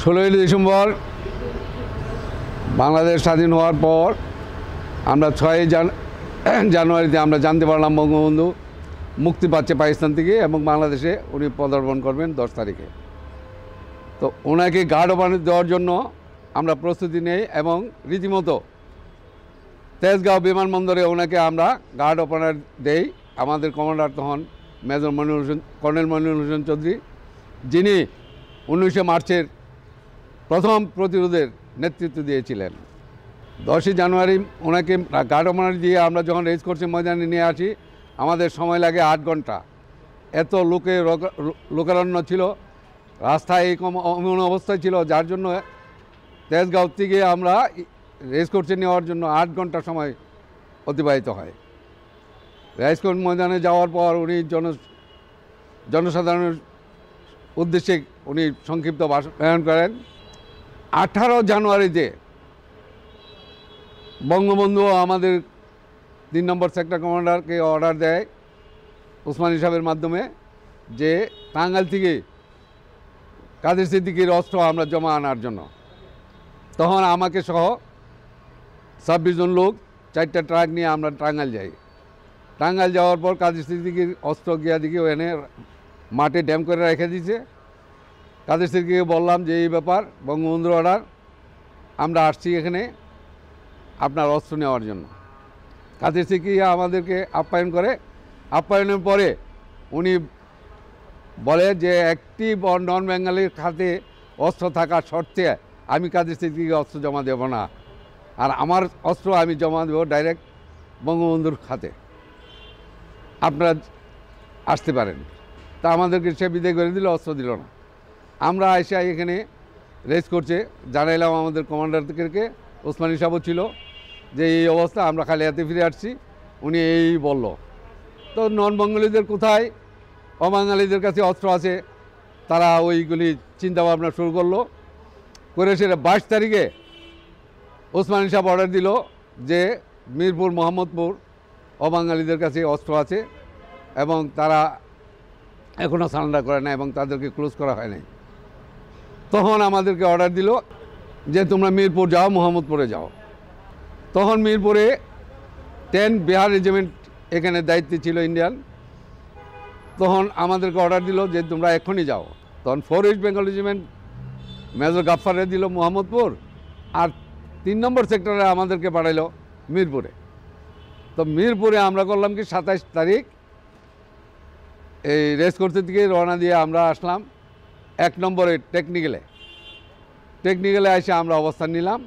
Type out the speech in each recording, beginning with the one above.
16ই December Bangladesh স্বাধীন হওয়ার পর আমরা 6ই জানুয়ারিতে আমরা জানতে পারলাম বঙ্গবন্ধু মুক্তি পাচ্ছে পাকিস্তান থেকে এবং বাংলাদেশে উনি পদার্পণ করবেন 10 তারিখে। তো ওনাকে গার্ড অফ অনার দেওয়ার জন্য আমরা প্রস্তুতি নেই এবং রীতিমতো তেজগাঁও বিমানবন্দরে ওনাকে আমরা গার্ড অফ অনার দেই। আমাদের কমান্ডার তখন মেজর কর্নেল মনিরুল হোসেন চৌধুরী, যিনি 19 মার্চের প্রথম প্রতিরোধের নেতৃত্ব দিয়েছিলেন। 10ই জানুয়ারি ওনাকে গার্ড অফ অনার দিয়ে আমরা যখন রেজ করছি ময়দানে নিয়ে আসি, আমাদের সময় লাগে 8 ঘন্টা। এত লোকারণ্য ছিল, রাস্তায় এমন অবস্থায় ছিল, যার জন্য তেজগাঁও থেকে আমরা রেস কোর্সে নেওয়ার জন্য 8 ঘন্টা সময় অতিবাহিত হয়। রেস কোর্স ময়দানে যাওয়ার পর উনি জনসাধারণের উদ্দেশ্যে উনি সংক্ষিপ্ত ভাষণ করেন। 18 জানুয়ারিতে বঙ্গবন্ধু আমাদের 3 নম্বর সেক্টর কমান্ডারকে অর্ডার দেয় ওসমানী সাহেবের মাধ্যমে যে টাঙ্গাইল থেকে কাদের সিদ্দিকীর অস্ত্র আমরা জমা আনার জন্য। তখন আমাকে সহ 26 জন লোক 4টা ট্রাক নিয়ে আমরা টাঙ্গাইল যাই। টাঙ্গাইল যাওয়ার পর কাদের সিদ্দিকীর অস্ত্র গিয়া দিকে এনে মাঠে ড্যাম করে রেখে দিয়েছে। কাদের সিদ্দিকীকে বললাম যে এই ব্যাপার, বঙ্গবন্ধুর অর্ডার, আমরা আসছি এখানে আপনার অস্ত্র নেওয়ার জন্য। কাদের সিদ্দিকী আমাদেরকে আপ্যায়ন করে। আপ্যায়নের পরে উনি বলে যে একটি নন বেঙ্গলির খাতে অস্ত্র থাকার শর্তে আমি কাদের সিদ্দিকীকে অস্ত্র জমা দেব না, আর আমার অস্ত্র আমি জমা দেব ডাইরেক্ট বঙ্গবন্ধুর খাতে, আপনারা আসতে পারেন। তা আমাদেরকে সে বিদায় করে দিল, অস্ত্র দিল না। আমরা এসে এখানে রেস করছে জানাইলাম আমাদের কমান্ডারদেরকে, ওসমানী সাহেবও ছিল, যে এই অবস্থা, আমরা খালি হাতে ফিরে আসছি। উনি এই বলল। তো নন বেঙ্গলিদের কোথায়, অবাঙালিদের কাছে অস্ত্র আছে, তারা ওইগুলি চিন্তাভাবনা শুরু করলো। করে সেটা 22 তারিখে ওসমানী সাহেব অর্ডার দিল যে মিরপুর মোহাম্মদপুর অবাঙালিদের কাছে অস্ত্র আছে এবং তারা এখনও সারেন্ডার করে না এবং তাদেরকে ক্লোজ করা হয় নাই। তখন আমাদেরকে অর্ডার দিল যে তোমরা মিরপুর যাও, মোহাম্মদপুরে যাও। তখন মিরপুরে 10 বিহার রেজিমেন্ট এখানে দায়িত্বে ছিল ইন্ডিয়ান। তখন আমাদেরকে অর্ডার দিল যে তোমরা এক্ষুনি যাও। তখন 4 ইস্ট বেঙ্গল রেজিমেন্ট মেজর গাফফারে দিল মোহাম্মদপুর, আর 3 নম্বর সেক্টরে আমাদেরকে পাঠাইল মিরপুরে। তো মিরপুরে আমরা করলাম কি 27 তারিখ এই রেস করতে থেকে রওনা দিয়ে আমরা আসলাম 1 নম্বরে টেকনিক্যালে এসে আমরা অবস্থান নিলাম।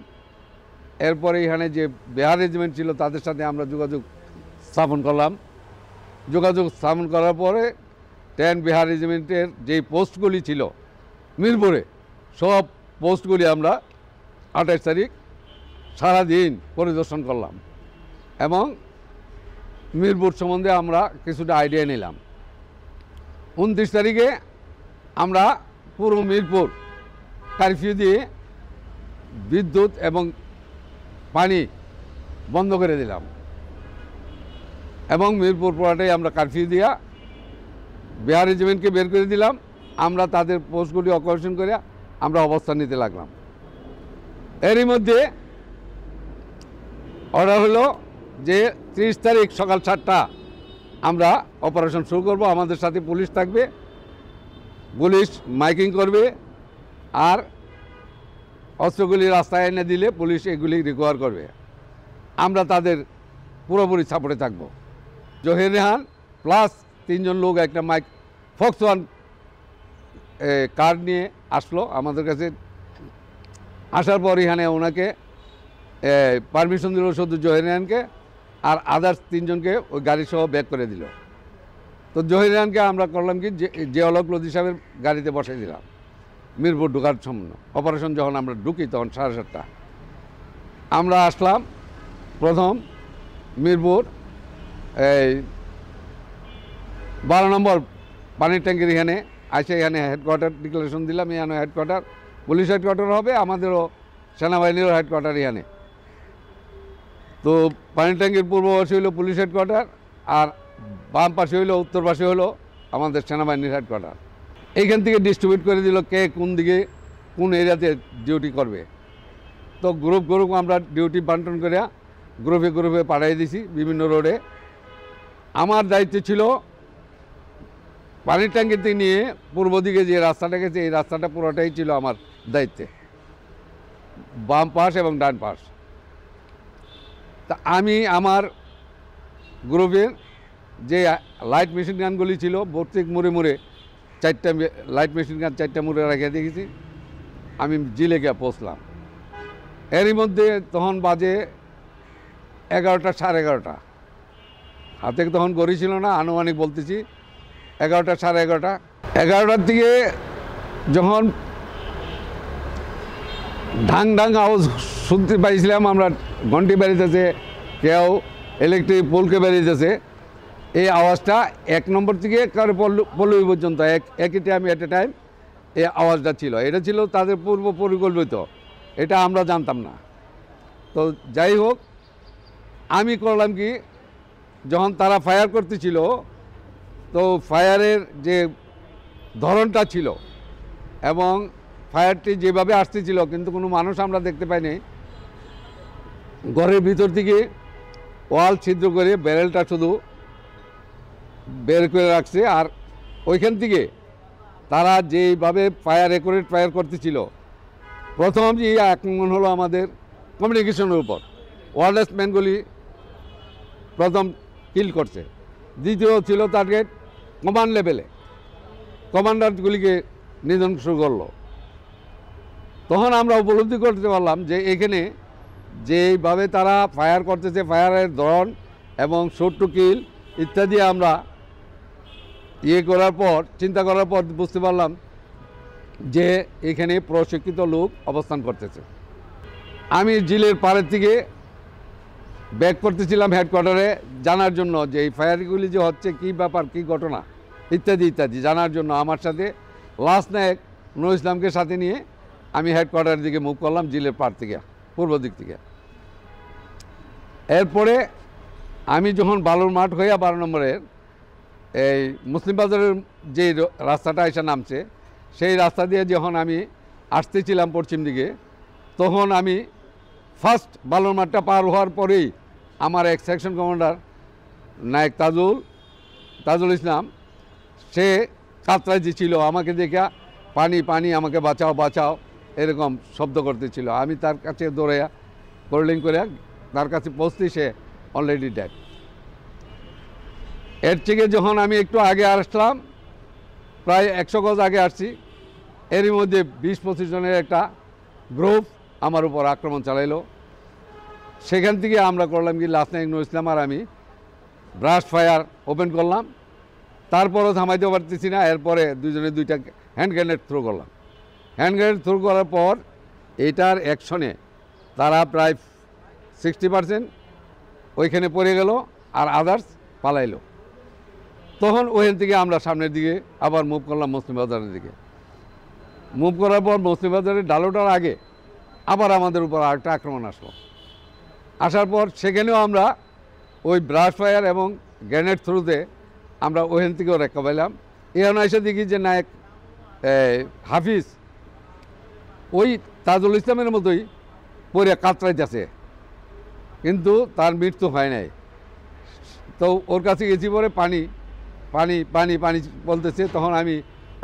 এরপরে এখানে যে বিহার রেজিমেন্ট ছিল তাদের সাথে আমরা যোগাযোগ স্থাপন করলাম। যোগাযোগ স্থাপন করার পরে 10 বিহার রেজিমেন্টের যেই পোস্টগুলি ছিল মিরপুরে, সব পোস্টগুলি আমরা 28 তারিখ সারাদিন পরিদর্শন করলাম এবং মিরপুর সম্বন্ধে আমরা কিছুটা আইডিয়া নিলাম। 29 তারিখে আমরা পুরো মিরপুর কারফিউ দিয়ে বিদ্যুৎ এবং পানি বন্ধ করে দিলাম এবং মিরপুর পুরাটাই আমরা কারফিউ দিয়া বিহার রেজিমেন্টকে বের করে দিলাম। আমরা তাদের পোস্টগুলি অপারেশন করে আমরা অবস্থান নিতে লাগলাম। এরই মধ্যে অর্ডার হলো যে 30 তারিখ সকাল 7টা আমরা অপারেশন শুরু করব। আমাদের সাথে পুলিশ থাকবে, পুলিশ মাইকিং করবে, আর অস্ত্রগুলি রাস্তায় এনে দিলে পুলিশ এগুলি রিকভার করবে। আমরা তাদের পুরোপুরি সাপোর্টে থাকব। জহির রেহান প্লাস 3 জন লোক একটা ফক্সওয়ান কার নিয়ে আসলো আমাদের কাছে। আসার পর এখানে ওনাকে পারমিশন দিল শুধু জহির রেহানকে, আর আদার্স 3 জনকে ওই গাড়ি সহ ব্যাক করে দিল। তো জহির রেহানকে আমরা করলাম কি জিয়াউল লদি সাহেবের গাড়িতে বসাই দিলাম মিরপুর ঢোকার সম্পূর্ণ অপারেশন। যখন আমরা ঢুকি তখন 7:30 আমরা আসলাম প্রথম মিরপুর এই 12 নম্বর পানির ট্যাঙ্কির এখানে আসে। এখানে হেডকোয়ার্টার ডিক্লারেশন দিলাম, এখানে হেডকোয়ার্টার পুলিশ হেডকোয়ার্টার হবে, আমাদেরও সেনাবাহিনীরও হেডকোয়ার্টার এখানে। তো পানির ট্যাঙ্কির পূর্ব পাশে হইল পুলিশ হেডকোয়ার্টার, আর বাম পাশে হইল, উত্তর পাশে হলো আমাদের সেনাবাহিনীর হেডকোয়ার্টার। এইখান থেকে ডিস্ট্রিবিউট করে দিল কে কোন দিকে কোন এরিয়াতে ডিউটি করবে। তো গ্রুপ গ্রুপ আমরা ডিউটি বন্টন করে গ্রুপে গ্রুপে পাঠিয়ে দিছি বিভিন্ন রোডে। আমার দায়িত্ব ছিল পানির ট্যাঙ্কিতে নিয়ে পূর্ব দিকে যে রাস্তাটা গেছে এই রাস্তাটা পুরোটাই ছিল আমার দায়িত্বে, বাম পাশ এবং ডান পাশ। তা আমি আমার গ্রুপের যে লাইট মেশিন গানগুলি ছিল প্রত্যেক মোড়ে মোড়ে 4টা লাইট মেশিন গান 4টা মোড়ে রেখে দেখেছি। আমি জিলে গিয়ে পৌঁছলাম। এরই মধ্যে তখন বাজে 11টা সাড়ে 11টা, হাতে তখন গড়ি ছিল না, আনুমানিক বলতেছি 11টা সাড়ে 11টা। 11টার দিকে যখন ঢাং ঢাং আওয়াজ শুনতে পাইছিলাম, আমরা ঘন্টি বেরিয়েছে, কেউ ইলেকট্রিক পোলকে বেরিয়েছে, এই আওয়াজটা 1 নম্বর থেকে একেবারে পল্লবী পর্যন্ত একই টাইম এট এ টাইম এই আওয়াজটা ছিল। এটা ছিল তাদের পূর্ব পরিকল্পিত, এটা আমরা জানতাম না। তো যাই হোক, আমি করলাম কি, যখন তারা ফায়ার করতেছিল তো ফায়ারের যে ধরনটা ছিল এবং ফায়ারটি যেভাবে আসতেছিল কিন্তু কোনো মানুষ আমরা দেখতে পাইনি। ঘরের ভিতর থেকে ওয়াল ছিদ্র করে ব্যারেলটা শুধু বের করে রাখছে, আর ওইখান থেকে তারা যেভাবে ফায়ার অ্যাকুরেট ফায়ার করতেছিল, প্রথম যে আক্রমণ হলো আমাদের কমিউনিকেশনের উপর, ওয়্যারলেস ম্যানগুলি প্রথম কিল করছে। দ্বিতীয় ছিল টার্গেট কমান্ড লেভেলে, কমান্ডারগুলিকে নিধন শুরু করলো। তখন আমরা উপলব্ধি করতে পারলাম যে এখানে যেভাবে তারা ফায়ার করতেছে, ফায়ারের ধরন এবং শট টু কিল ইত্যাদি আমরা করার পর চিন্তা করার পর বুঝতে পারলাম যে এখানে প্রশিক্ষিত লোক অবস্থান করতেছে। আমি জিলের পাড়ের থেকে ব্যাক করতেছিলাম হেডকোয়ার্টারে জানার জন্য যে এই ফায়ারগুলি যে হচ্ছে কী ব্যাপার, কী ঘটনা ইত্যাদি ইত্যাদি জানার জন্য আমার সাথে লাস্ট নায়ক নুর ইসলামকে সাথে নিয়ে আমি হেডকোয়ার্টারের দিকে মুভ করলাম, জিলের পাড় থেকে পূর্ব দিক থেকে। এরপরে আমি যখন বালুর মাঠ হইয়া 12 নম্বরের এই মুসলিম বাজারের যে রাস্তাটা এসে নামছে, সেই রাস্তা দিয়ে যখন আমি আসতেছিলাম পশ্চিম দিকে, তখন আমি ফার্স্ট বালুর মাঠটা পার হওয়ার পরেই আমার এক সেকশন কমান্ডার নায়ক তাজুল ইসলাম, সে কাতরায় ছিল, আমাকে দেখে পানি পানি, আমাকে বাঁচাও বাঁচাও এরকম শব্দ করতেছিল। আমি তার কাছে দৌড়াইয়া কোল্ডিং করে তার কাছে পৌঁছতে, সে অলরেডি ডেড। এর থেকে যখন আমি একটু আগে আসলাম, প্রায় 100 গজ আগে আসছি, এরই মধ্যে 20-25 জনের একটা গ্রুপ আমার উপর আক্রমণ চালাইলো। সেখান থেকে আমরা করলাম কি, লাস্ট নায়ক নুর ইসলাম আর আমি ব্রাস্ট ফায়ার ওপেন করলাম। তারপরও থামাইতে পারতেছি না। এরপরে দুজনে 2টা হ্যান্ড গ্রেনেড থ্রো করলাম। হ্যান্ড গ্রেনেড থ্রো করার পর এটার অ্যাকশনে তারা প্রায় 60% ওইখানে পড়ে গেল, আর আদার্স পালাইলো। তখন ওইখান থেকে আমরা সামনের দিকে আবার মুভ করলাম মুসলিম বাজারের দিকে। মুভ করার পর মুসলিম বাজারের ডালোটার আগে আবার আমাদের উপর আরেকটা আক্রমণ আসলো। আসার পর সেখানেও আমরা ওই ব্রাশ ফায়ার এবং গ্রেনেড থ্রুতে আমরা ওখান থেকেও রক্ষা পাইলাম। এখানে এসে দেখি যে নায়ক হাফিজ ওই তাজুল ইসলামের মতোই পরে কাতরাইতেছে, কিন্তু তার মৃত্যু হয় নাই। তো ওর কাছে গেছি পরে পানি পানি পানি পানি বলতেছে। তখন আমি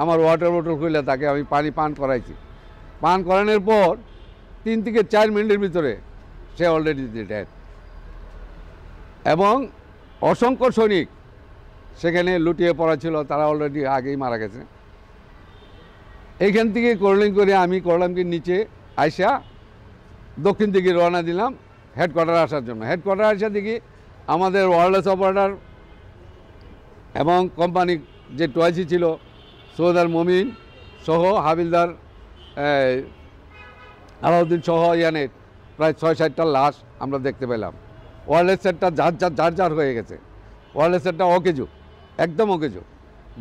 আমার ওয়াটার বোতল খুলে তাকে আমি পানি পান করাইছি। পান করানোর পর 3 থেকে 4 মিনিটের ভিতরে সে অলরেডি ডেড। এবং অসংখ্য সৈনিক সেখানে লুটিয়ে পড়া ছিল, তারা অলরেডি আগেই মারা গেছে। এইখান থেকে কোল্ডিং করে আমি করলাম কি, নিচে আইসা দক্ষিণ দিকে রওনা দিলাম হেডকোয়ার্টার আসার জন্য। হেডকোয়ার্টার আসা দেখি আমাদের ওয়্যারলেস অপারেটর এবং কোম্পানি যে টয়েসি ছিল, সৌদার মমিন সহ হাবিলদার আলাউদ্দিন সহ ইয়ানের প্রায় 6-7টা লাশ আমরা দেখতে পেলাম। ওয়্যারলেস সেটটা যার হয়ে গেছে, ওয়্যারলেস সেটটা অকেজো, একদম অকেজো,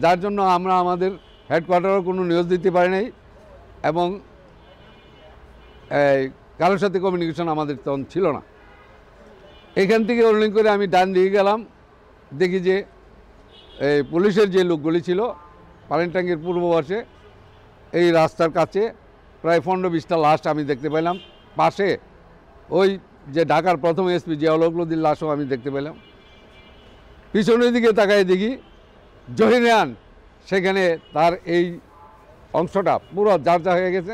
যার জন্য আমরা আমাদের হেডকোয়ার্টারও কোনো নিউজ দিতে পারি নাই এবং কারোর সাথে কমিউনিকেশন আমাদের তখন ছিল না। এখান থেকে রোলিং করে আমি ডান দিকে গেলাম, দেখি যে এই পুলিশের যে লোকগুলি ছিল পানির ট্যাঙ্কির পূর্ব পাশে এই রাস্তার কাছে প্রায় 15-20টা লাশ আমি দেখতে পেলাম। পাশে ওই যে ঢাকার প্রথম এসপি জিয়াউল হক নদীর লাশও আমি দেখতে পেলাম। পিছনের দিকে তাকায় দেখি জহির রায়হান, সেখানে তার এই অংশটা পুরো ঝাড়ঝা হয়ে গেছে,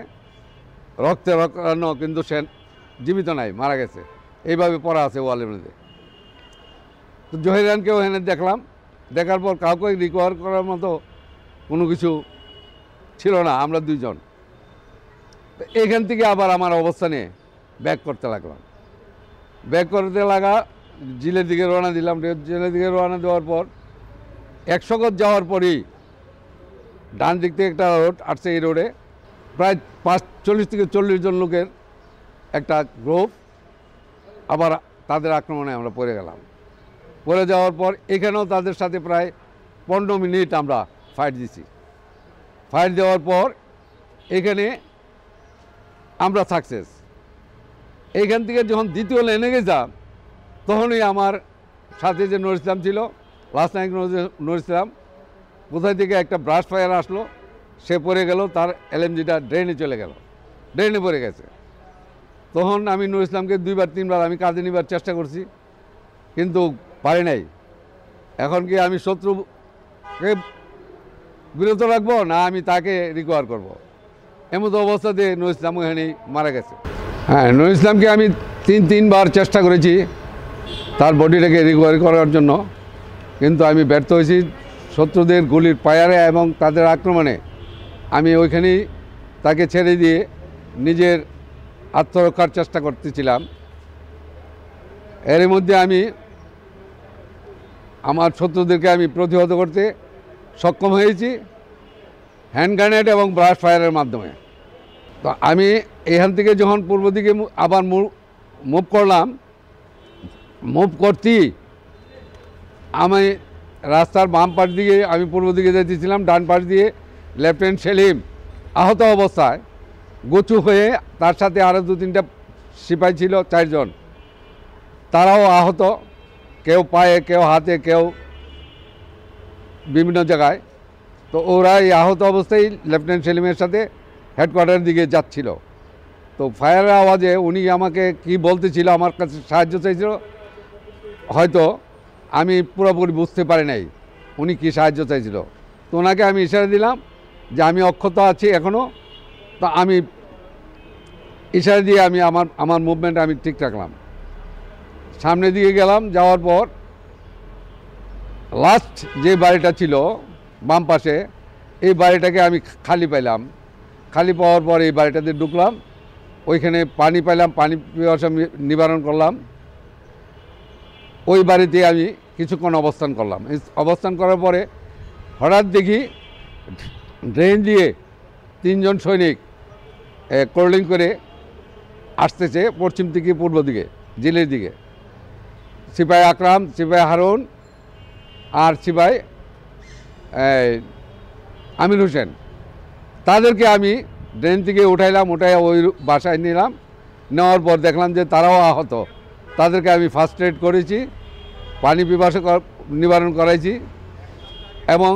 রক্তে রক্তানো, কিন্তু সে জীবিত নাই, মারা গেছে, এইভাবে পড়া আছে ওয়ালের মধ্যে। তো জহির রায়হানকেও এখানে দেখলাম, দেখার পর কাউকে রিকভার করার মতো কোনো কিছু ছিল না, আমরা দুইজন। তো এখান থেকে আবার আমার অবস্থানে ব্যাক করতে লাগলাম। ব্যাক করতে লাগা জেলের দিকে রওনা দিলাম। জেলের দিকে রওনা দেওয়ার পর 100 গজ যাওয়ার পরই ডান দিক থেকে একটা রোড আসছে। এই রোডে প্রায় 40 থেকে 40 জন লোকের একটা গ্রুপ, আবার তাদের আক্রমণে আমরা পড়ে গেলাম। পড়ে যাওয়ার পর এখানেও তাদের সাথে প্রায় 15 মিনিট আমরা ফাইট দিছি। ফাইট দেওয়ার পর এখানে আমরা সাকসেস। এইখান থেকে যখন দ্বিতীয় লাইনে গেছিলাম, তখনই আমার সাথে যে নুর ইসলাম ছিল, লাস্ট নায়ক নুর ইসলাম, কোথায় থেকে একটা ব্রাশ ফায়ার আসলো, সে পড়ে গেল, তার এলএমজিটা ড্রেনে চলে গেল, ড্রেনে পড়ে গেছে। তখন আমি নুর ইসলামকে 2-3বার আমি কাঁধে নিবার চেষ্টা করছি, কিন্তু পারি নাই। এখন কি আমি শত্রুকে বিরত রাখবো, না আমি তাকে রিকভার করব? এমতো অবস্থাতে নুর ইসলাম ওখানেই মারা গেছে। হ্যাঁ, নুর ইসলামকে আমি 3বার চেষ্টা করেছি তার বডিটাকে রিকভারি করার জন্য, কিন্তু আমি ব্যর্থ হয়েছি। শত্রুদের গুলির ফায়ারে এবং তাদের আক্রমণে আমি ওইখানেই তাকে ছেড়ে দিয়ে নিজের আত্মরক্ষার চেষ্টা করতেছিলাম। এর মধ্যে আমি আমার শত্রুদেরকে আমি প্রতিহত করতে সক্ষম হয়েছি হ্যান্ড গ্রেনেড এবং ব্রাশ ফায়ারের মাধ্যমে। তো আমি এখান থেকে যখন পূর্ব দিকে আবার মুভ করলাম, মুভ করতেই আমি রাস্তার বাম পাশ দিয়ে আমি পূর্ব দিকে যেতেছিলাম, ডান পাশ দিয়ে লেফটেন্যান্ট সেলিম আহত অবস্থায় গুচু হয়ে, তার সাথে আরও 2-3টা সিপাহি ছিল, 4 জন, তারাও আহত, কেউ পায়ে, কেউ হাতে, কেউ বিভিন্ন জায়গায়। তো ওরা এই আহত অবস্থায় লেফটেন্যান্ট সেলিমের সাথে হেডকোয়ার্টারের দিকে যাচ্ছিল। তো ফায়ারের আওয়াজে উনি আমাকে কি বলতেছিল, আমার কাছে সাহায্য চাইছিল, হয়তো আমি পুরোপুরি বুঝতে পারি নাই উনি কি সাহায্য চাইছিল। তো ওনাকে আমি ইশারা দিলাম যে আমি অক্ষত আছি এখনও। তো আমি ইশারা দিয়ে আমি আমার মুভমেন্ট আমি ঠিক রাখলাম, সামনের দিকে গেলাম। যাওয়ার পর লাস্ট যে বাড়িটা ছিল বাম পাশে, এই বাড়িটাকে আমি খালি পাইলাম। খালি পাওয়ার পর এই বাড়িটাতে ঢুকলাম, ওইখানে পানি পাইলাম, পানি পিপাসা নিবারণ করলাম। ওই বাড়িতে আমি কিছুক্ষণ অবস্থান করলাম। অবস্থান করার পরে হঠাৎ দেখি ড্রেন দিয়ে 3 জন সৈনিক ক্রলিং করে আসতেছে পশ্চিম থেকে পূর্ব দিকে, জেলের দিকে। সিপাহি আকরাম, সিপাহি হারুন আর সিপাহি আমির হোসেন, তাদেরকে আমি ড্রেন থেকে উঠাইলাম, উঠাই ওই বাসায় নিলাম। নেওয়ার পর দেখলাম যে তারাও আহত, তাদেরকে আমি ফার্স্ট এড করেছি, পানি পিপাসা নিবারণ করাইছি, এবং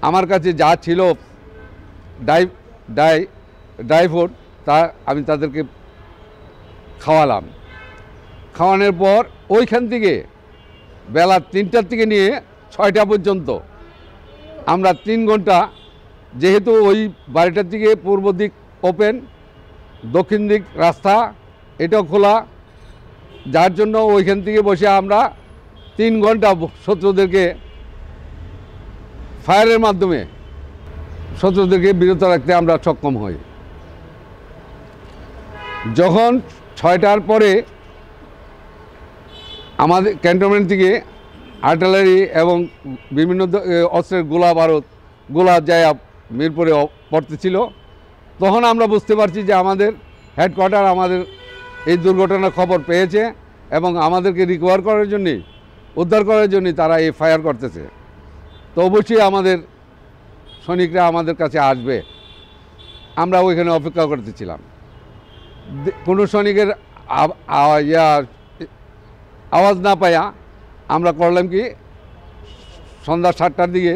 আমার কাছে যা ছিল ড্রাই ফ্রুট তা আমি তাদেরকে খাওয়ালাম। খাওয়ানোর পর ওইখান থেকে বেলা 3টার থেকে নিয়ে 6টা পর্যন্ত আমরা 3 ঘন্টা, যেহেতু ওই বাড়িটার দিকে পূর্ব দিক ওপেন, দক্ষিণ দিক রাস্তা এটাও খোলা, যার জন্য ওইখান থেকে বসে আমরা 3 ঘন্টা শত্রুদেরকে ফায়ারের মাধ্যমে শত্রুদেরকে বিরত রাখতে আমরা সক্ষম হই। যখন 6টার পরে আমাদের ক্যান্টনমেন্ট থেকে আর্টিলারি এবং বিভিন্ন অস্ত্রের গোলা যায় মিরপুরে পড়তেছিল, তখন আমরা বুঝতে পারছি যে আমাদের হেডকোয়ার্টার আমাদের এই দুর্ঘটনার খবর পেয়েছে এবং আমাদেরকে রিকভার করার জন্যে, উদ্ধার করার জন্যে তারা এই ফায়ার করতেছে। তো অবশ্যই আমাদের সৈনিকরা আমাদের কাছে আসবে, আমরা ওইখানে অপেক্ষা করতেছিলাম। কোনো সৈনিকের আওয়াজ না পাইয়া আমরা করলাম কি, সন্ধ্যা 7টার দিকে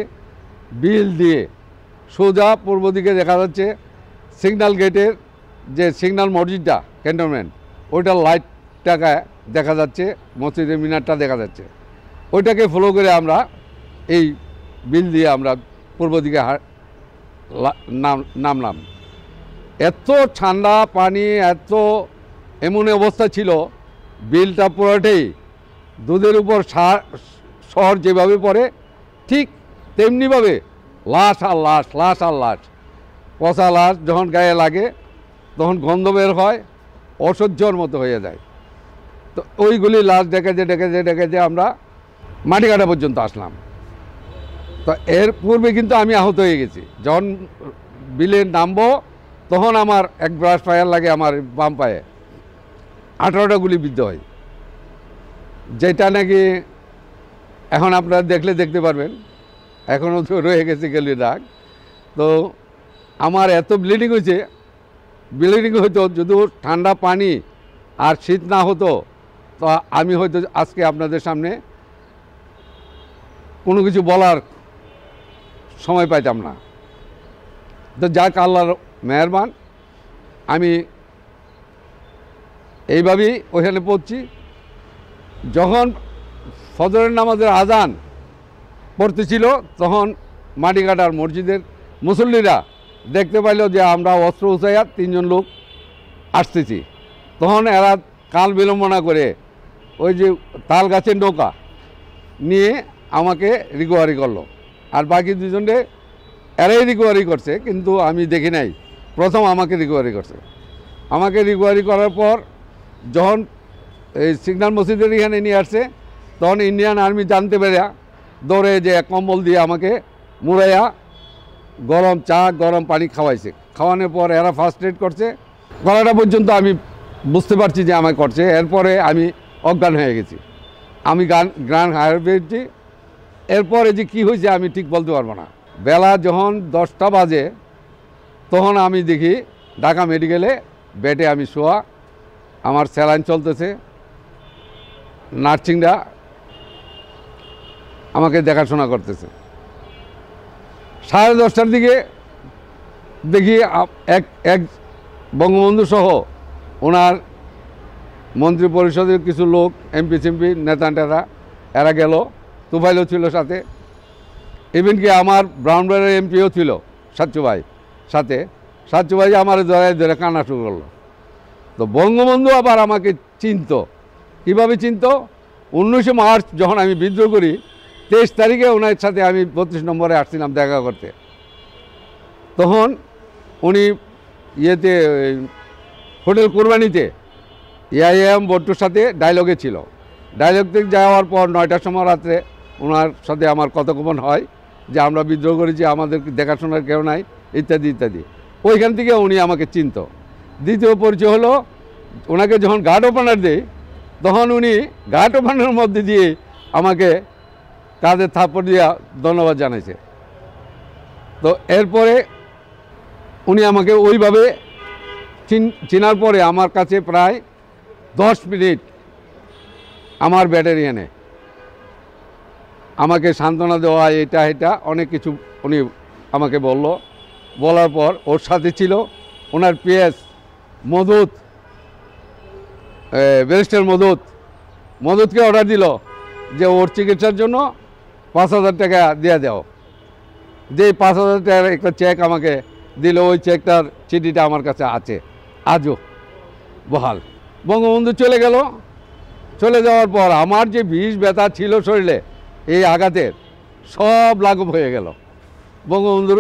বিল দিয়ে সোজা পূর্ব দিকে দেখা যাচ্ছে সিগন্যাল গেটের যে সিগন্যাল মসজিদটা ক্যান্টনমেন্ট, ওইটার লাইটটাকে দেখা যাচ্ছে, মসজিদের মিনারটা দেখা যাচ্ছে। ওইটাকে ফলো করে আমরা এই বিল দিয়ে আমরা পূর্ব দিকে নামলাম। এত ঠান্ডা পানি, এত এমন অবস্থা ছিল, বিলটা পুরোটাই দুধের উপর শহর যেভাবে পড়ে ঠিক তেমনিভাবে লাশ আর লাশ, লাশ আর লাশ, পচা লাশ যখন গায়ে লাগে তখন গন্ধ বের হয়, অসহ্যর মতো হয়ে যায়। তো ওইগুলি লাশ ডেকে আমরা মাটিকাটা পর্যন্ত আসলাম। তো এর পূর্বে কিন্তু আমি আহত হয়ে গেছি। যখন বিলে নামবো তখন আমার এক ব্রাশ ফায়ার লাগে আমার বাম পায়ে, 18টা গুলি বিদ্ধ হয়, যেটা নাকি এখন আপনারা দেখতে পারবেন, এখনও তো রয়ে গেছে গেলি দাগ। তো আমার এত ব্লিডিং হয়তো যদি ঠান্ডা পানি আর শীত না হতো তো আমি হয়তো আজকে আপনাদের সামনে কোনো কিছু বলার সময় পাইতাম না। তো যাক, আল্লাহর মেহেরবান, আমি এইভাবেই ওইখানে পড়ছি। যখন ফজরের নামাজের আজান পড়তেছিল তখন মাটিকাটার মসজিদের মুসল্লিরা দেখতে পাইল যে আমরা অস্ত্র উঁচাইয়া 3জন লোক আসতেছি। তখন এরা কাল বিলম্বনা করে ওই যে তাল গাছের নৌকা নিয়ে আমাকে রিকভারি করলো, আর বাকি 2জনকে এরাই রিকভারি করছে, কিন্তু আমি দেখি নাই। প্রথম আমাকে রিকভারি করছে। আমাকে রিকভারি করার পর যখন এই সিগন্যাল মসজিদের এখানে নিয়ে আসছে তখন ইন্ডিয়ান আর্মি জানতে পেরে দৌড়ে যে কম্বল দিয়ে আমাকে মুড়াইয়া গরম চা গরম পানি খাওয়াইছে। খাওয়ানোর পর এরা ফার্স্ট এড করছে, গলাটা পর্যন্ত আমি বুঝতে পারছি যে আমায় করছে। এরপরে আমি অজ্ঞান হয়ে গেছি, আমি গ্রান হায়ার পেয়েছি। এরপরে যে কী হয়েছে আমি ঠিক বলতে পারবো না। বেলা যখন 10টা বাজে তখন আমি দেখি ঢাকা মেডিকেলে বেডে আমি শোয়া, আমার স্যালাইন চলতেছে, নার্সিংরা আমাকে দেখাশোনা করতেছে। 10:30টার দিকে দেখি এক বঙ্গবন্ধু সহ ওনার মন্ত্রী পরিষদের কিছু লোক, এমপি নেতা এরা গেল, তুফাইলও ছিল সাথে, ইভেন কি আমার ব্রাউনবাড়ির এমপিও ছিল সাচ্চু ভাই সাথে। সাচ্চু ভাই আমার ধরে কান্না শুরু করলো। তো বঙ্গবন্ধু আবার আমাকে চিনত। কীভাবে চিনত? 19 মার্চ যখন আমি বিদ্রোহ করি 23 তারিখে ওনার সাথে আমি 32 নম্বরে আসছিলাম দেখা করতে। তখন উনি ইয়েতে হোটেল কোরবানিতে এআইএম বট্টুর সাথে ডায়লগে ছিল। ডায়লগ থেকে যাওয়ার পর 9টার সময় রাত্রে ওনার সাথে আমার কথোপকথন হয় যে আমরা বিদ্রোহ করেছি, আমাদের দেখাশোনার কেউ নাই, ইত্যাদি ইত্যাদি। ওইখান থেকে উনি আমাকে চিনত। দ্বিতীয় পরিচয় হলো, ওনাকে যখন গার্ড ওপেনার দেয় তখন উনি গার্ড ওপেনারের মধ্যে দিয়ে আমাকে কাঁধে থাপ্পড় দিয়া ধন্যবাদ জানাইছে। তো এরপরে উনি আমাকে ওইভাবে চিনার পরে আমার কাছে প্রায় 10 মিনিট আমার ব্যাটারি এনে আমাকে সান্ত্বনা দেওয়া, এটা অনেক কিছু উনি আমাকে বলার পর ওর সাথে ছিল ওনার পিএস মদুদ, ব্যারিস্টার মদুদকে অর্ডার দিল যে ওর চিকিৎসার জন্য 5,000 টাকা দিয়ে দাও। যে 5,000 টাকার একটা চেক আমাকে দিল, ওই চেকটার চিঠিটা আমার কাছে আছে আজও বহাল। বঙ্গবন্ধু চলে গেল। চলে যাওয়ার পর আমার যে বিষ ব্যথা ছিল শরীরে এই আঘাতের সব লাঘব হয়ে গেল বঙ্গবন্ধুর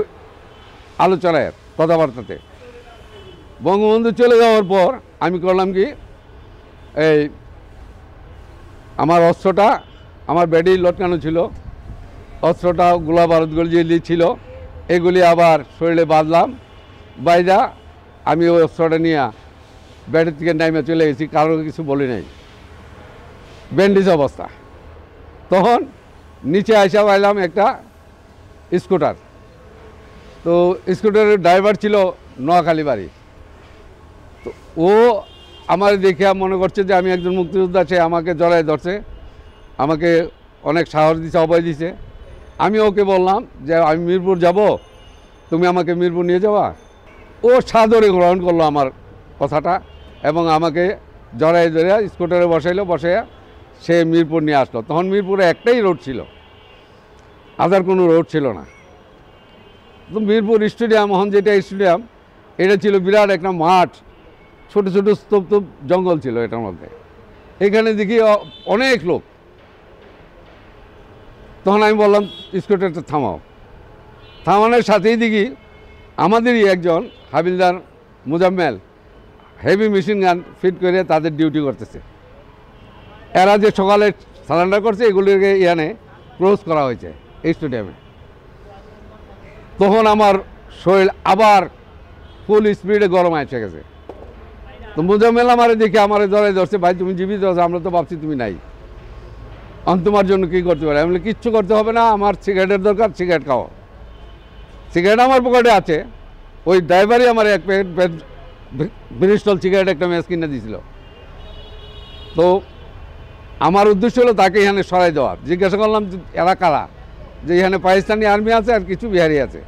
আলোচনায়, কথাবার্তাতে। বঙ্গবন্ধু চলে যাওয়ার পর আমি করলাম কি, এই আমার অস্ত্রটা আমার বেডেই লটকানো ছিল, অস্ত্রটা গোলা বারুদগুলি যে ছিল এগুলি আবার শরীরে বাঁধলাম। বাইদা আমি ওই অস্ত্রটা নিয়ে বেডের থেকে নাইমে চলে গেছি, কারো কিছু বলি নাই, ব্যান্ডেজ অবস্থা। তখন নিচে আসা পাইলাম একটা স্কুটার। তো স্কুটারের ড্রাইভার ছিল নোয়াখালী বাড়ি। তো ও আমার দেখে মনে করছে যে আমি একজন মুক্তিযোদ্ধা, সে আমাকে জড়ায় ধরছে, আমাকে অনেক সাহস দিছে, অভয় দিছে। আমি ওকে বললাম যে আমি মিরপুর যাব, তুমি আমাকে মিরপুর নিয়ে যাওয়া। ও সাদরে গ্রহণ করলো আমার কথাটা, এবং আমাকে জড়াই ধরে স্কুটারে বসাইলো, বসাইয়া সে মিরপুর নিয়ে আসলো। তখন মিরপুরে একটাই রোড ছিল, আদার কোনো রোড ছিল না। তো মিরপুর স্টেডিয়াম, এখন যেটা স্টেডিয়াম, এটা ছিল বিরাট একটা মাঠ, ছোট ছোট স্তূপ স্তূপ জঙ্গল ছিল এটার মধ্যে। এখানে দেখি অনেক লোক। তখন আমি বললাম স্কুটারটা থামাও। থামানোর সাথেই দেখি আমাদেরই একজন হাবিলদার Muzammel heavy machine gun fit করে তাদের ডিউটি করতেছে। এরা যে সকালে সারেন্ডার করছে এগুলিকে ইয়ানে ক্লোজ করা হয়েছে এই স্টেডিয়ামে। তখন আমার শরীর আবার ফুল স্পিডে গরম এসে গেছে। তো মুজাম্মেল আমারে দেখে আমারে ধরছে, ভাই তুমি জীবিত আছো, আমরা তো ভাবছি তুমি নাই, তোমার জন্য কী করতে পারে? আমি বলি কিচ্ছু করতে হবে না, আমার সিগারেটের দরকার, সিগারেট খাও। সিগারেট আমার পকেটে আছে, ওই ড্রাইভারই আমার এক প্যাকেট ব্রিস্টল সিগারেট একটা ম্যাচ কিনে দিয়েছিল। তো আমার উদ্দেশ্য হলো তাকে এখানে সরাই দেওয়ার। জিজ্ঞাসা করলাম এরা কারা, যে এখানে পাকিস্তানি আর্মি আছে আর কিছু বিহারি আছে,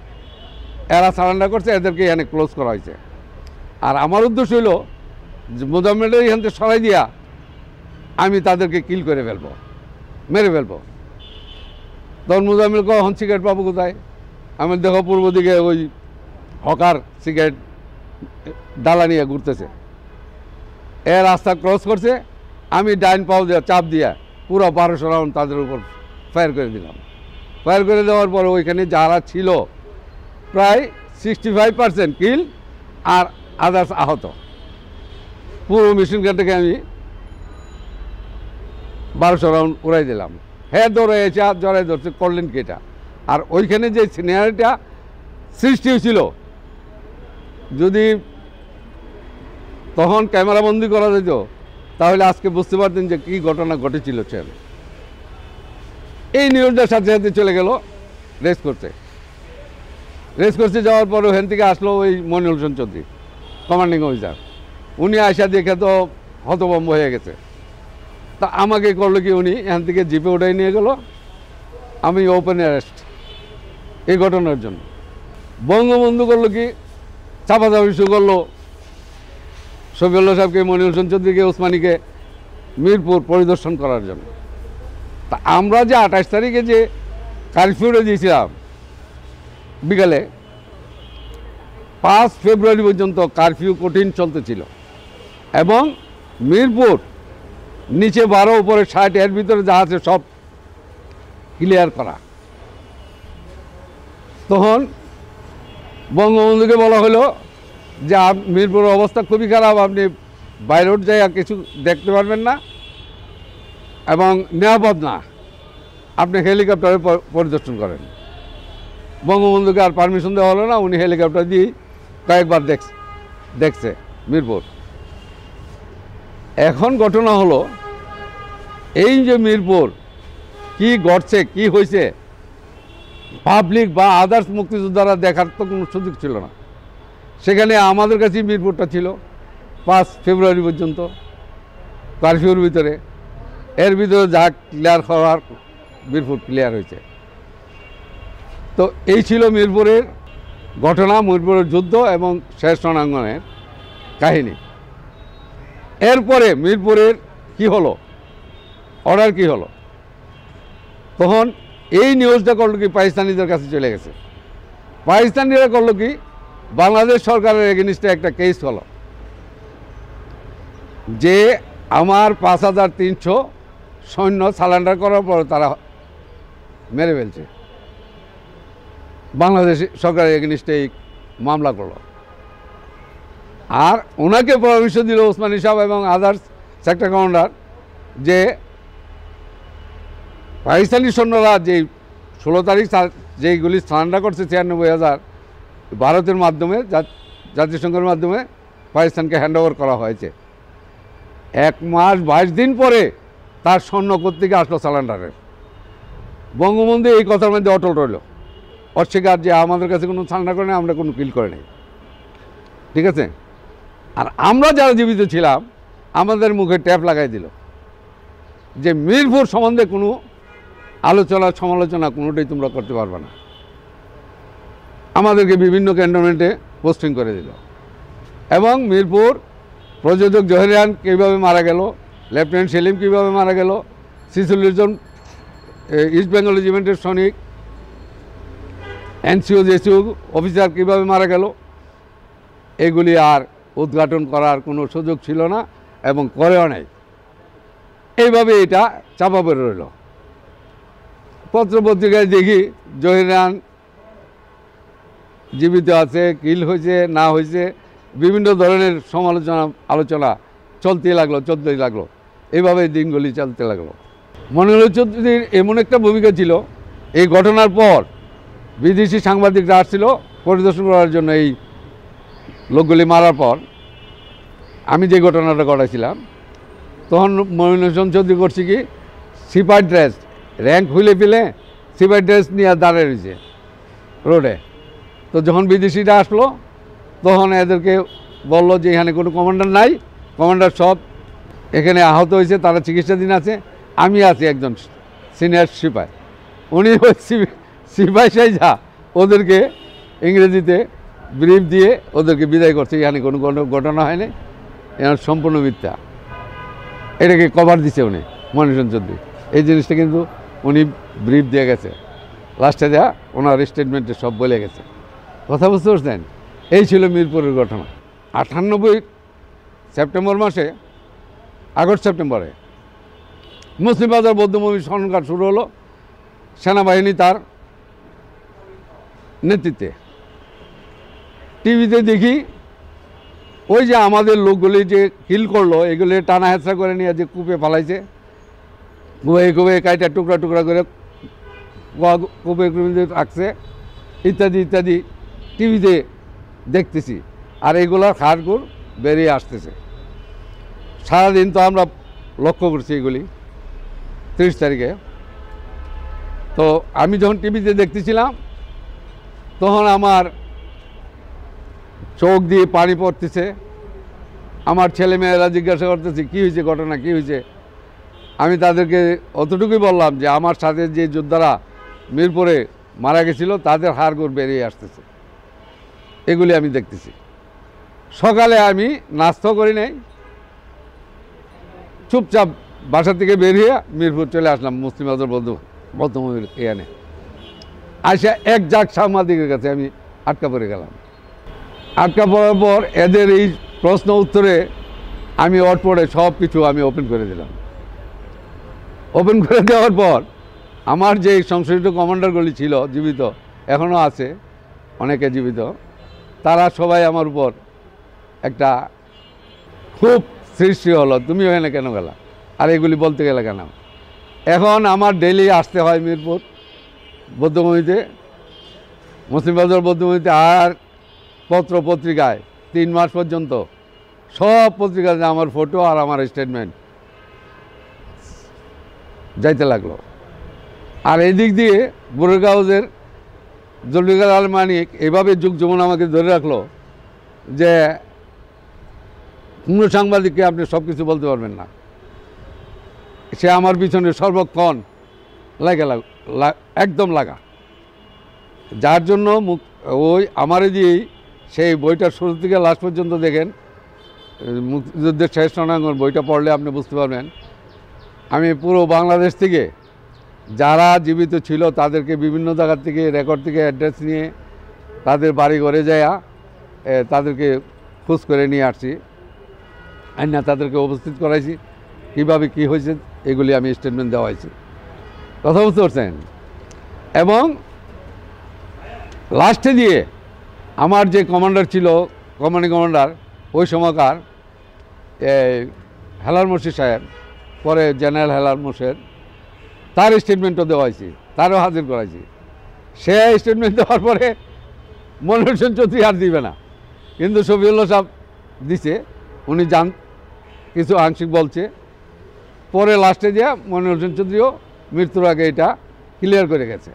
এরা সারেন্ডার করছে, এদেরকে এখানে ক্লোজ করা হয়েছে। আর আমার উদ্দেশ্য হলো যে মোজাম্মেলের এখান থেকে সরাই দিয়া আমি তাদেরকে কিল করে ফেলবো, মেরে ফেলবো। তখন মোজাম্মেল এখন সিগারেট পাবো কোথায়? আমি দেখো পূর্ব দিকে ওই হকার সিগারেট ডালা নিয়ে ঘুরতেছে, এ রাস্তা ক্রস করছে। আমি ডাইন পাও দেওয়া চাপ দিয়া পুরো 1200 রাউন্ড তাদের উপর ফায়ার করে দিলাম। ফায়ার করে দেওয়ার পর ওইখানে যারা ছিল প্রায় 65% কিল আর আদার্স আহত। পুরো মেশিন গানটাকে আমি 1200 রাউন্ড উড়াই দিলাম। হ্যাঁ দৌড়াইছে, আর জড়াই ধরছে, করলেন কি এটা? আর ওইখানে যে সিনারিটা সৃষ্টি হয়েছিল, যদি তখন ক্যামেরাবন্দি করা যেত তাহলে আজকে বুঝতে পারতেন যে কী ঘটনা ঘটেছিল। এই নিউজটার সাথে সাথে চলে গেল রেস করতে যাওয়ার পর ওখান থেকে আসলো ওই মনিরুল হোসেন চৌধুরী, কমান্ডিং অফিসার। উনি আয়সা দেখে তো হতভম্ব হয়ে গেছে। তা আমাকে করলো কি, উনি এখান থেকে জিপে উঠাই নিয়ে গেল, আমি ওপেন অ্যারেস্ট এই ঘটনার জন্য। বঙ্গবন্ধু করলো কি, চাপাচাপি শুরু করলো শফিউল্লাহ সাহেবকে, মনিরুল হোসেন চৌধুরীকে, ওসমানীকে মিরপুর পরিদর্শন করার জন্য। তা আমরা যে 28 তারিখে যে কারফিউটা দিয়েছিলাম বিকালে, 5 ফেব্রুয়ারি পর্যন্ত কারফিউ কঠিন চলতেছিল, এবং মিরপুর নিচে 12 উপরে 60 এর ভিতরে যা আছে সব ক্লিয়ার করা। তখন বঙ্গবন্ধুকে বলা হলো যে মিরপুরের অবস্থা খুবই খারাপ, আপনি বাইরের জায়গা কিছু দেখতে পারবেন না এবং নিরাপদ না, আপনি হেলিকপ্টারে পরিদর্শন করেন। বঙ্গবন্ধুকে আর পারমিশন দেওয়া হলো না, উনি হেলিকপ্টার দিয়ে কয়েকবার দেখছে মিরপুর। এখন ঘটনা হলো এই যে মিরপুর কি ঘটছে, কি হয়েছে, পাবলিক বা আদার্স মুক্তিযোদ্ধারা দেখার তো কোনো সুযোগ ছিল না। সেখানে আমাদের কাছে মিরপুরটা ছিল 5 ফেব্রুয়ারি পর্যন্ত কারফিউর ভিতরে। এর ভিতরে যা ক্লিয়ার হওয়ার মিরপুর ক্লিয়ার হয়েছে। তো এই ছিল মিরপুরের ঘটনা, মিরপুরের যুদ্ধ এবং শেষ রণাঙ্গনের কাহিনী। এরপরে মিরপুরের কি হলো, অর্ডার কি হলো, তখন এই নিউজটা করলো কি পাকিস্তানিদের কাছে চলে গেছে। পাকিস্তানিরা করলো কি, বাংলাদেশ সরকারের এগেনিস্টে একটা কেস হলো যে আমার 5300 সৈন্য সারেন্ডার করার পর তারা মেরে ফেলছে। বাংলাদেশ সরকারের এগেনিস্টে এই মামলা করলো। আর ওনাকে পরামর্শ দিল ওসমানী সাহেব এবং আদার্স সেক্টর কমান্ডার যে পাকিস্তানি সৈন্যরা যে 16 তারিখ যেইগুলি সারেন্ডার করছে 96,000 ভারতের মাধ্যমে, জাতিসংঘের মাধ্যমে পাকিস্তানকে হ্যান্ড ওভার করা হয়েছে। 1 মাস 22 দিন পরে তার সৈন্য কর্তৃকে আসলো সারেন্ডারের। বঙ্গবন্ধু এই কথার মধ্যে অটল রইল, অস্বীকার যে আমাদের কাছে কোনো সারেন্ডার করে নেই, আমরা কোনো কিল করে নেই। ঠিক আছে। আর আমরা যারা জীবিত ছিলাম আমাদের মুখে ট্যাপ লাগাই দিল যে মিরপুর সম্বন্ধে কোনো আলোচনা সমালোচনা কোনোটাই তোমরা করতে পারবে না। আমাদেরকে বিভিন্ন ক্যান্টনমেন্টে পোস্টিং করে দিল এবং মিরপুর প্রযোজক জহির রায়হান কীভাবে মারা গেল, লেফটেন্যান্ট সেলিম কীভাবে মারা গেল, 46 জন ইস্ট বেঙ্গল রেজিমেন্টের সৈনিক, এনসিও জেসিও অফিসার কীভাবে মারা গেল, এগুলি আর উদ্ঘাটন করার কোনো সুযোগ ছিল না এবং করেও নাই। এইভাবে এটা চাপা পড়ে রইল। পত্রপত্রিকায় দেখি জহির রায়হান জীবিত আছে, কিল হয়েছে না হয়েছে, বিভিন্ন ধরনের আলোচনা চলতেই লাগলো। এইভাবে দিনগুলি চলতে লাগলো। মনিরুল চৌধুরীর এমন একটা ভূমিকা ছিল, এই ঘটনার পর বিদেশি সাংবাদিকরা আসছিল পরিদর্শন করার জন্য। এই লোকগুলি মারার পর আমি যে ঘটনাটা ঘটাইছিলাম, তখন মনিরুল চৌধুরী করছি কি, সিপাই ড্রেস র্যাঙ্ক খুলে ফেলে সিপাই ড্রেস নিয়ে দাঁড়িয়ে রয়েছে রোডে। তো যখন বিদেশিরা আসলো তখন এদেরকে বললো যে এখানে কোনো কমান্ডার নাই, কমান্ডার সব এখানে আহত হয়েছে, তারা চিকিৎসাধীন আছে, আমি আছি একজন সিনিয়র সিপাই। উনি ওই সিপাই সাইজা ওদেরকে ইংরেজিতে ব্রিফ দিয়ে ওদেরকে বিদায় করছে, এখানে কোনো ঘটনা হয়নি, এখানে সম্পূর্ণ মিথ্যা। এটাকে কভার দিছে উনি মনিরুল চৌধুরী। এই জিনিসটা কিন্তু উনি ব্রিফ দিয়ে গেছে, লাস্টে দেওয়া ওনার স্টেটমেন্টে সব বলে গেছে। কথা বুঝতে পারছেন? এই ছিল মিরপুরের ঘটনা। 98 সেপ্টেম্বর মাসে, আগস্ট সেপ্টেম্বরে মুসলিম বাজার বৌদ্ধভূমি সংঘাত শুরু হলো সেনাবাহিনী তার নেতৃত্বে। টিভিতে দেখি ওই যে আমাদের লোকগুলি যে কিল করলো, এগুলি টানা হেঁচড়া করে নিয়ে যে কূপে ফালাইছে, কুবে কাইটা টুকরা টুকরা করে কূপে রাখছে, ইত্যাদি ইত্যাদি টিভিতে দেখতেছি। আর এগুলার খাড়গুড় বেরিয়ে আসতেছে। সারাদিন তো আমরা লক্ষ্য করছি এগুলি। 30 তারিখে তো আমি যখন টিভিতে দেখতেছিলাম তখন আমার চোখ দিয়ে পানি পড়তেছে। আমার ছেলেমেয়েরা জিজ্ঞাসা করতেছে কী হয়েছে, ঘটনা কী হয়েছে। আমি তাদেরকে অতটুকুই বললাম যে আমার সাথে যে যোদ্ধারা মিরপুরে মারা গেছিল তাদের হাড়গোড় বেরিয়ে আসতেছে, এগুলি আমি দেখতেছি। সকালে আমি নাস্তা করি নাই, চুপচাপ বাসা থেকে বেরিয়ে মিরপুর চলে আসলাম মুসলিম বাজার বৌদ্ধভূমির এখানে। আসে এক জাক সাংবাদিকের কাছে আমি আটকা পড়ে গেলাম। আটকা পড়ার পর এদের এই প্রশ্ন উত্তরে আমি অটপড়ে সব কিছু আমি ওপেন করে দিলাম। ওপেন করে দেওয়ার পর আমার যে সংশ্লিষ্ট কমান্ডারগুলি ছিল জীবিত, এখনও আছে অনেকে জীবিত, তারা সবাই আমার উপর একটা খুব সৃষ্টি হলো, তুমি ওখানে কেন গেলা, আর এগুলি বলতে গেলে কেন। এখন আমার ডেইলি আসতে হয় মিরপুর বৌদ্ধভূমিতে, মুসলিম বাজার বৌদ্ধভূমিতে, আর পত্র পত্রিকায় 3 মাস পর্যন্ত সব পত্রিকাতে আমার ফটো আর আমার স্টেটমেন্ট যাইতে লাগলো। আর এই দিক দিয়ে বুড়াগাউজের জুলফিকার আল মানিক এভাবে যুগ যমুন আমাকে ধরে রাখলো যে কোনো সাংবাদিককে আপনি সব কিছু বলতে পারবেন না। সে আমার পিছনে সর্বক্ষণ একদম লাগা, যার জন্য ওই আমারে দিয়েই সেই বইটার শুরু থেকে লাস্ট পর্যন্ত দেখেন, মুক্তিযুদ্ধের শেষ রণাঙ্গন বইটা পড়লে আপনি বুঝতে পারবেন আমি পুরো বাংলাদেশ থেকে যারা জীবিত ছিল তাদেরকে বিভিন্ন জায়গার থেকে রেকর্ড থেকে অ্যাড্রেস নিয়ে তাদের বাড়ি ঘরে যায়া তাদেরকে খোঁজ করে নিয়ে আসছি, না তাদেরকে উপস্থিত করাইছি, কীভাবে কী হয়েছে এগুলি আমি স্টেটমেন্ট দেওয়া হয়েছি। কথা বুঝতে পারছেন? এবং লাস্টে দিয়ে আমার যে কমান্ডার ছিল, কমান্ডিং কমান্ডার ওই সময়কার হেলাল মুর্শিদ সাহেব, পরে জেনারেল হেলাল মুর্শিদ, তার স্টেটমেন্টও দেওয়া হয়েছে, তারও হাজির করাইছি। সে স্টেটমেন্ট দেওয়ার পরে মনিরুল চৌধুরী আর দিবে না, কিন্তু শফিউল্লাহ সাহেব দিছে, উনি জান কিছু আংশিক বলছে, পরে লাস্টে দিয়ে মনিরুল চৌধুরীও মৃত্যুর আগে এটা ক্লিয়ার করে গেছে।